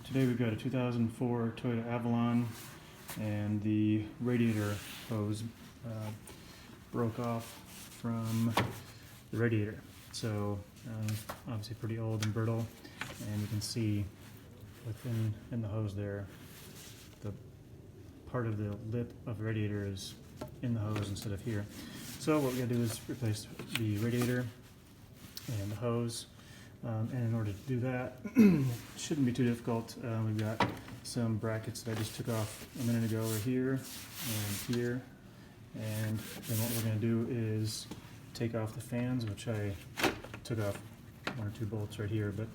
Today we've got a 2004 Toyota Avalon, and the radiator hose broke off from the radiator. So obviously pretty old and brittle, and you can see within the hose there, the part of the lip of the radiator is in the hose instead of here. So what we gotta do is replace the radiator and the hose. And in order to do that, it shouldn't be too difficult. We've got some brackets that I just took off a minute ago over here and here. And then what we're going to do is take off the fans, which I took off one or two bolts right here. But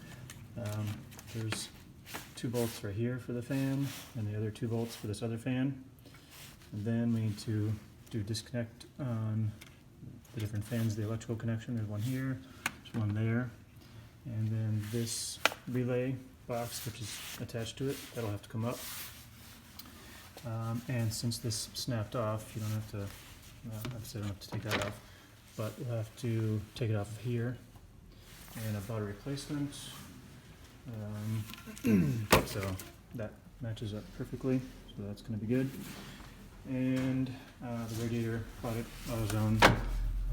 there's two bolts right here for the fan and the other two bolts for this other fan. And then we need to do disconnect on the different fans, the electrical connection. There's one here, there's one there. And then this relay box, which is attached to it, that'll have to come up. And since this snapped off, you don't have to, obviously I don't have to take that off, but we'll have to take it off of here. And I bought a replacement, so that matches up perfectly, so that's going to be good. And the radiator, bought it AutoZone.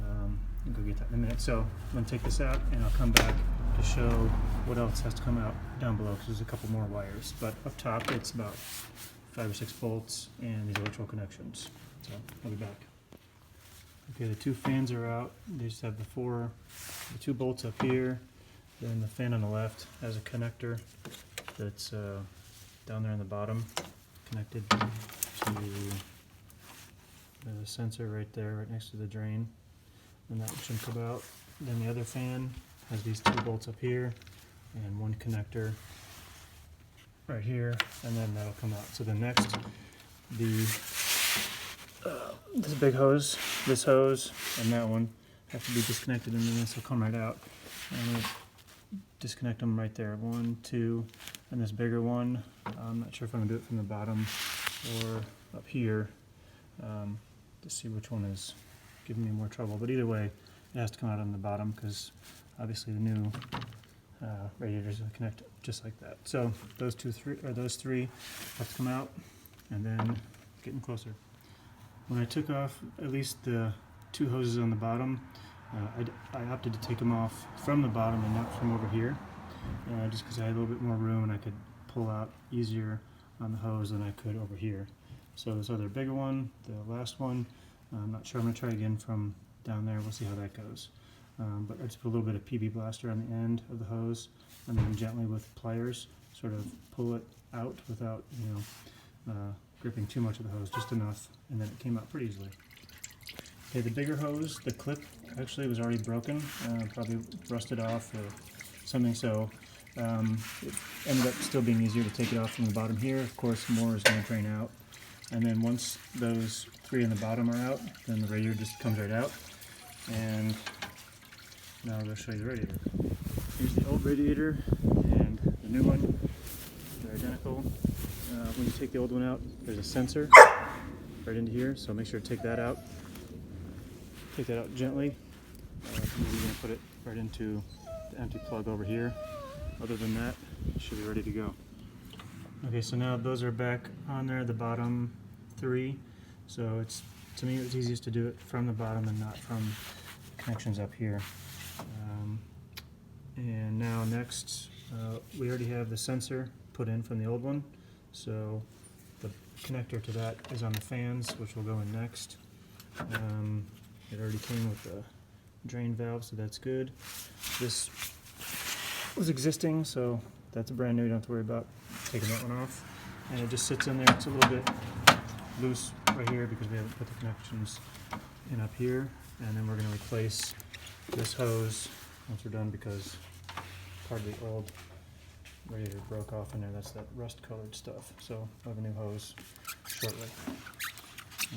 I'll go get that in a minute. So I'm going to take this out and I'll come back to show what else has to come out down below, because there's a couple more wires. But up top it's about 5 or 6 bolts and these electrical connections. So I'll be back. Okay, the two fans are out. They just have the 2 bolts up here. Then the fan on the left has a connector that's down there on the bottom, connected to the sensor right there, right next to the drain. And that should come out. Then the other fan has these 2 bolts up here and one connector right here, and then that'll come out. So then next, this big hose, this hose, and that one have to be disconnected, and then this will come right out. And I'm going to disconnect them right there. 1, 2, and this bigger one. I'm not sure if I'm going to do it from the bottom or up here to see which one is giving me more trouble. But either way, it has to come out on the bottom, because obviously the new radiators will connect just like that. So those three have to come out, and then getting closer. When I took off at least the 2 hoses on the bottom, I opted to take them off from the bottom and not from over here, just because I had a little bit more room and I could pull out easier on the hose than I could over here. So this other bigger one, the last one, I'm not sure. I'm going to try again from down there. We'll see how that goes. But I just put a little bit of PB Blaster on the end of the hose, and then gently with pliers sort of pull it out without, gripping too much of the hose, just enough, and then it came out pretty easily. Okay, the bigger hose, the clip actually was already broken, probably rusted off or something, so it ended up still being easier to take it off from the bottom here. Of course, more is going to drain out. And then once those 3 in the bottom are out, then the radiator just comes right out. And now I'm going to show you the radiator. Here's the old radiator and the new one. They're identical. When you take the old one out, there's a sensor right into here, so make sure to take that out. Take that out gently. You're going to put it right into the empty plug over here. Other than that, it should be ready to go. Okay, so now those are back on there, the bottom 3. So to me, it was easiest to do it from the bottom and not from connections up here. And now next, we already have the sensor put in from the old one. So the connector to that is on the fans, which will go in next. It already came with the drain valve, so that's good. This was existing, so that's brand new. You don't have to worry about taking that one off. And it just sits in there. It's a little bit loose right here because we haven't put the connections in up here. And then we're going to replace this hose once we're done, because part of the old radiator broke off in there. That's that rust colored stuff. So I'll have a new hose shortly.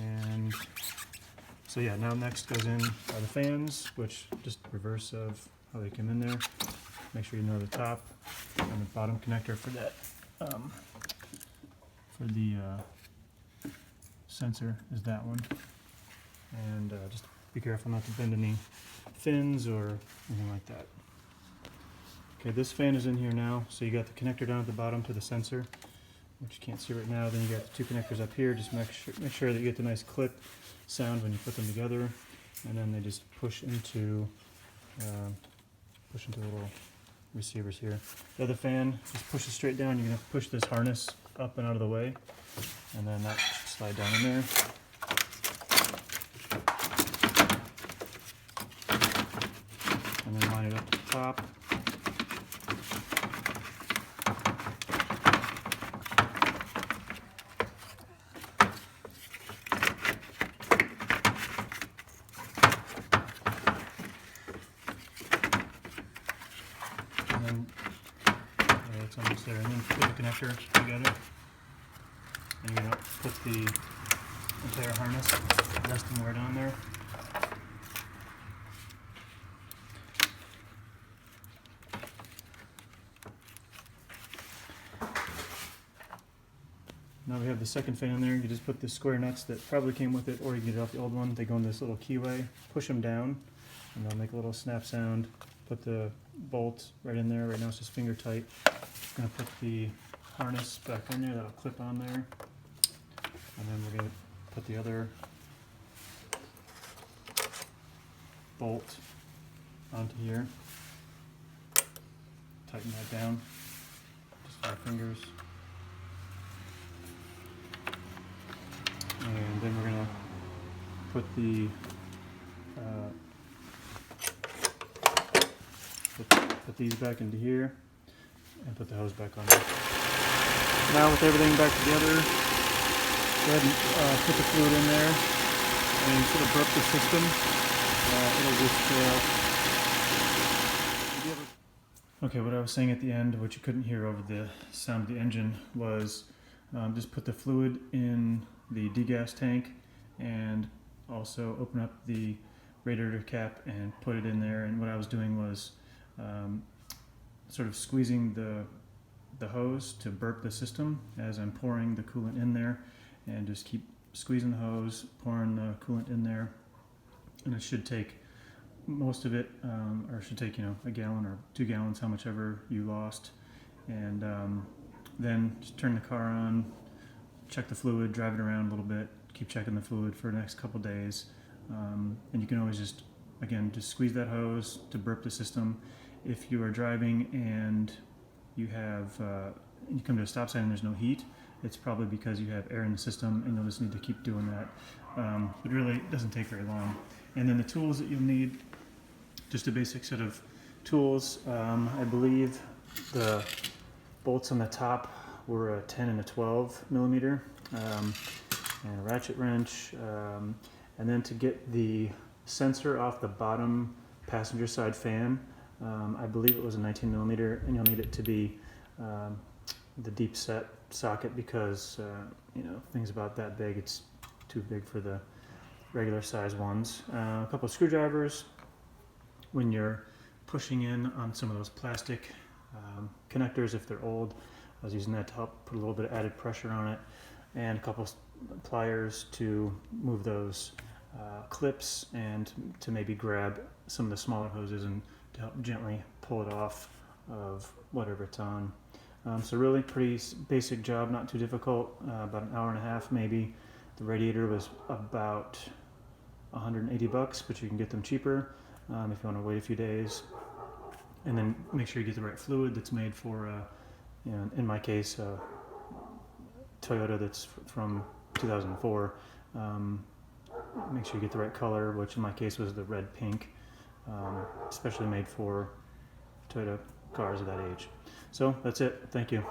And so yeah, now next goes in are the fans, which just reverse of how they came in there. Make sure you know the top and the bottom connector for that. For the sensor is that one. And just be careful not to bend any fins or anything like that. Okay, this fan is in here now, so you got the connector down at the bottom to the sensor, which you can't see right now. Then you got the two connectors up here. Just make sure that you get the nice click sound when you put them together, and then they just push into the little receivers here. The other fan just pushes straight down. You're gonna push this harness up and out of the way, and then that should slide down in there. And then line it up to the top. And then it's almost there. And then put the connector together. And you're gonna put the entire harness, resting right on there. Now we have the second fan there. You just put the square nuts that probably came with it, or you can get it off the old one. They go in this little keyway, push them down, and they'll make a little snap sound. Put the bolt right in there. Right now it's just finger tight. I'm gonna put the harness back on there. That'll clip on there. And then we're gonna put the other bolt onto here. Tighten that down. Just 5 fingers. And then we're gonna put the put these back into here and put the hose back on there. Now with everything back together, go ahead and put the fluid in there and sort of burp the system. It'll just okay, what I was saying at the end, which you couldn't hear over the sound of the engine, was just put the fluid in the degas tank and also open up the radiator cap and put it in there. And what I was doing was sort of squeezing the hose to burp the system as I'm pouring the coolant in there, and just keep squeezing the hose, pouring the coolant in there, and it should take most of it, or it should take, you know, a gallon or 2 gallons, how much ever you lost. And then just turn the car on, check the fluid, drive it around a little bit, keep checking the fluid for the next couple days, and you can always just, again, just squeeze that hose to burp the system. If you are driving and you have you come to a stop sign and there's no heat, it's probably because you have air in the system, and you'll just need to keep doing that. It really doesn't take very long. And then the tools that you'll need, just a basic set of tools. I believe the bolts on the top were a 10 and a 12 millimeter, and a ratchet wrench, and then to get the sensor off the bottom passenger side fan, I believe it was a 19 millimeter, and you'll need it to be the deep set socket, because you know, things about that big, it's too big for the regular size ones. A couple of screwdrivers when you're pushing in on some of those plastic connectors if they're old. I was using that to help put a little bit of added pressure on it, and a couple pliers to move those clips, and to maybe grab some of the smaller hoses and to help gently pull it off of whatever it's on. So really pretty basic job, not too difficult, about an hour and a half maybe. The radiator was about $180, but you can get them cheaper if you want to wait a few days. And then make sure you get the right fluid that's made for, you know, in my case, Toyota that's from 2004. Make sure you get the right color, which in my case was the red pink, especially made for Toyota cars of that age. So that's it. Thank you.